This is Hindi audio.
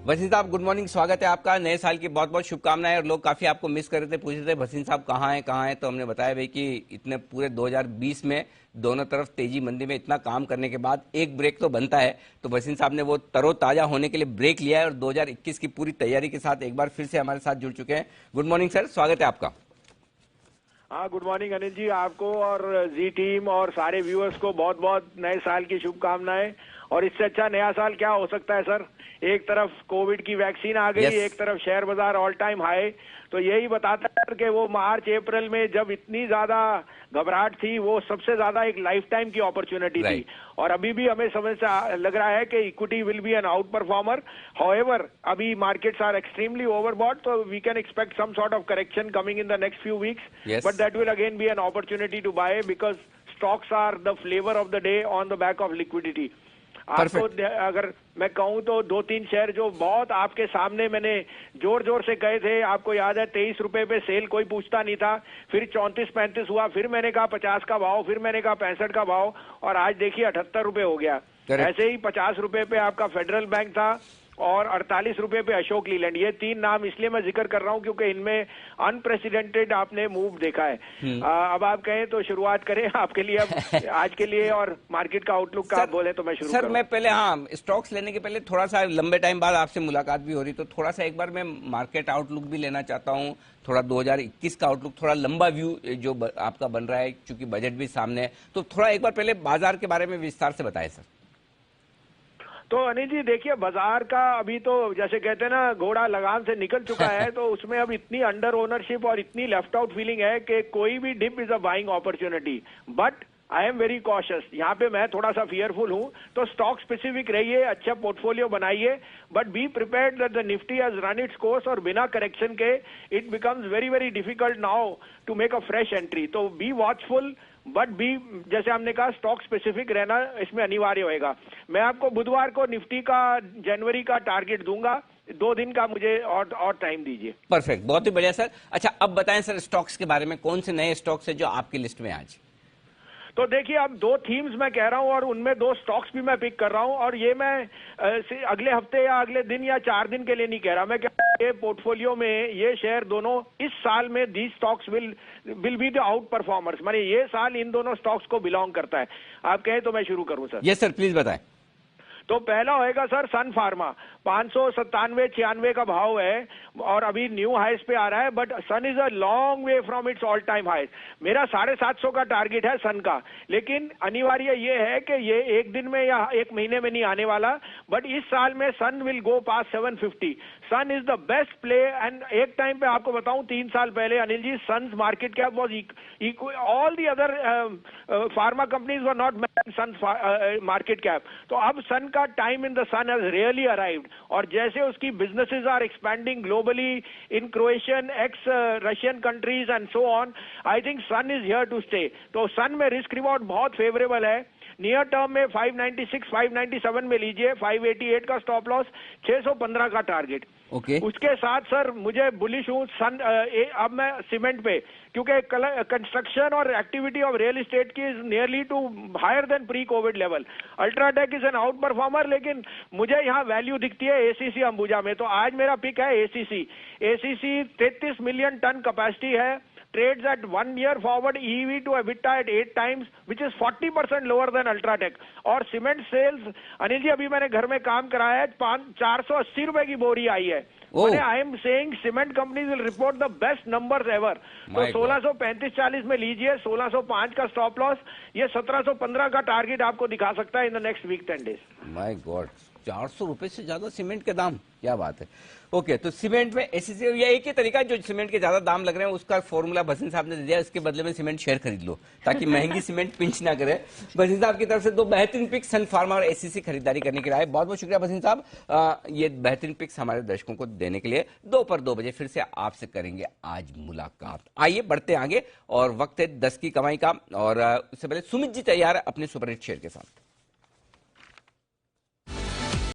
भसीन साहब गुड मॉर्निंग, स्वागत है आपका। नए साल की बहुत बहुत शुभकामनाएं। और लोग काफी आपको मिस कर रहे थे, पूछ रहे थे भसीन साहब कहाँ हैं। तो हमने बताया भाई कि इतने पूरे 2020 में दोनों तरफ तेजी मंदी में इतना काम करने के बाद एक ब्रेक तो बनता है। तो भसीन साहब ने वो तरोताजा होने के लिए ब्रेक लिया है और 2021 की पूरी तैयारी के साथ एक बार फिर से हमारे साथ जुड़ चुके हैं। गुड मॉर्निंग सर, स्वागत है आपका। हाँ, गुड मॉर्निंग अनिल जी, आपको और जी टीम और सारे व्यूअर्स को बहुत बहुत नए साल की शुभकामनाएं। और इससे अच्छा नया साल क्या हो सकता है सर। एक तरफ कोविड की वैक्सीन आ गई, एक तरफ शेयर बाजार ऑल टाइम हाई। तो यही बताता है कि वो मार्च अप्रैल में जब इतनी ज्यादा घबराहट थी, वो सबसे ज्यादा एक लाइफ टाइम की अपॉर्चुनिटी थी। और अभी भी हमें समझ से लग रहा है कि equity will be an outperformer. However अभी मार्केट्स आर एक्सट्रीमली ओवरबॉट, तो we can expect some sort of correction coming in the next few weeks, but that will again be an opportunity to buy because stocks are the flavour of the day on the back of liquidity. आपको अगर मैं कहूं तो 2-3 शेयर जो बहुत आपके सामने मैंने जोर जोर से कहे थे, आपको याद है 23 रुपए पे सेल कोई पूछता नहीं था, फिर 34-35 हुआ, फिर मैंने कहा 50 का भाव, फिर मैंने कहा 65 का भाव, और आज देखिए 78 रुपए हो गया। ऐसे ही 50 रुपए पे आपका फेडरल बैंक था और 48 रुपए पे अशोक लीलैंड। ये 3 नाम इसलिए मैं जिक्र कर रहा हूं क्योंकि इनमें अनप्रेसिडेंटेड आपने मूव देखा है। अब आप कहें तो शुरुआत करें आपके लिए अब आज के लिए, और मार्केट का आउटलुक का आप बोले तो मैं शुरू सर मैं पहले स्टॉक्स लेने के पहले थोड़ा सा लंबे टाइम बाद आपसे मुलाकात भी हो रही, तो थोड़ा सा एक बार मैं मार्केट आउटलुक भी लेना चाहता हूँ, थोड़ा 2021 का आउटलुक, थोड़ा लंबा व्यू जो आपका बन रहा है, क्योंकि बजट भी सामने है। तो थोड़ा एक बार पहले बाजार के बारे में विस्तार से बताएं सर। तो अनिल जी देखिए, बाजार का अभी तो जैसे कहते हैं ना, घोड़ा लगाम से निकल चुका है। तो उसमें अब इतनी अंडर ओनरशिप और इतनी लेफ्ट आउट फीलिंग है कि कोई भी dip is a buying opportunity. But I am very cautious, यहाँ पे मैं थोड़ा सा फियरफुल हूँ। तो स्टॉक स्पेसिफिक रहिए, अच्छा पोर्टफोलियो बनाइए, but be prepared that the Nifty has run its course, और बिना करेक्शन के it becomes very very difficult now to make a fresh entry. तो बी वॉचफुल, बट भी जैसे हमने कहा स्टॉक स्पेसिफिक रहना इसमें अनिवार्य होएगा। मैं आपको बुधवार को निफ्टी का जनवरी का टारगेट दूंगा, 2 दिन का मुझे और टाइम दीजिए। परफेक्ट, बहुत ही बढ़िया सर। अच्छा अब बताएं सर, स्टॉक्स के बारे में कौन से नए स्टॉक्स है जो आपकी लिस्ट में आज? तो देखिए, अब 2 थीम्स मैं कह रहा हूं और उनमें 2 स्टॉक्स भी मैं पिक कर रहा हूं, और ये मैं अगले हफ्ते या अगले दिन या 4 दिन के लिए नहीं कह रहा। मैं कह रहा हूं ये पोर्टफोलियो में ये शेयर दोनों इस साल में the stocks will be the out performers, माने ये साल इन दोनों स्टॉक्स को बिलोंग करता है। आप कहें तो मैं शुरू करूं सर? यस सर, प्लीज बताएं। तो पहला होएगा सर सन फार्मा, 597-96 का भाव है और अभी न्यू हाइस पे आ रहा है, but Sun is a long way from its all time highs. मेरा 750 का टारगेट है सन का, लेकिन अनिवार्य ये है कि ये एक दिन में या एक महीने में नहीं आने वाला, बट इस साल में Sun will go pass 750। Sun is the best play. And एक टाइम पे आपको बताऊं, 3 साल पहले Anil ji, Sun market cap was all the other pharma companies were not matching Sun market cap. तो अब सन का time in the Sun has really arrived, और जैसे उसकी businesses are expanding globally in Croatian, ex Russian countries and so on, I think Sun is here to stay. तो सन में रिस्क रिवॉर्ड बहुत फेवरेबल है। नियर टर्म में 596-597 में लीजिए, 588 का स्टॉप लॉस, 615 का टारगेट। उसके साथ सर मुझे बुलिश हूं सन। अब मैं सीमेंट पे, क्योंकि कंस्ट्रक्शन और एक्टिविटी ऑफ रियल एस्टेट की is nearly to higher than pre covid level. UltraTech is an outperformer, लेकिन मुझे यहाँ वैल्यू दिखती है एसीसी अंबुजा में। तो आज मेरा पिक है ACC. ACC 33 million tonne capacity है, trades at 1 year forward EV to EBITDA at 8 times, which is 40% lower than Ultratech. और सीमेंट सेल्स अनिल जी अभी मैंने घर में काम कराया है, 480 रुपए की बोरी आई है। I am saying cement companies will report the best numbers ever. तो 1635-40 में लीजिए, 1605 का स्टॉप लॉस, ये 1715 का टारगेट आपको दिखा सकता है in the next week 10 days. My god, 400 रुपए से ज्यादा सीमेंट के दाम, क्या बात है। ओके, तो सीमेंट में एसीसी या एक ही तरीका जो सीमेंट के ज्यादा दाम लग रहे हैं उसका फॉर्मूला भसीन साहब ने दे दिया, इसके बदले में सीमेंट शेयर खरीद लो ताकि महंगी सीमेंट पिंच ना करे। भसीन साहब की तरफ से 2 बेहतरीन पिक्स सन फार्मा और एसीसी खरीदारी करने के लिए आए। बहुत बहुत शुक्रिया भसीन साहब। ये बेहतरीन पिक्स हमारे दर्शकों को देने के लिए 2 पर 2 बजे फिर से आपसे करेंगे आज मुलाकात। आइए बढ़ते आगे, और वक्त है 10 की कमाई का, और उससे पहले सुमित जी तैयार है अपने सुपरहिट शेयर के साथ।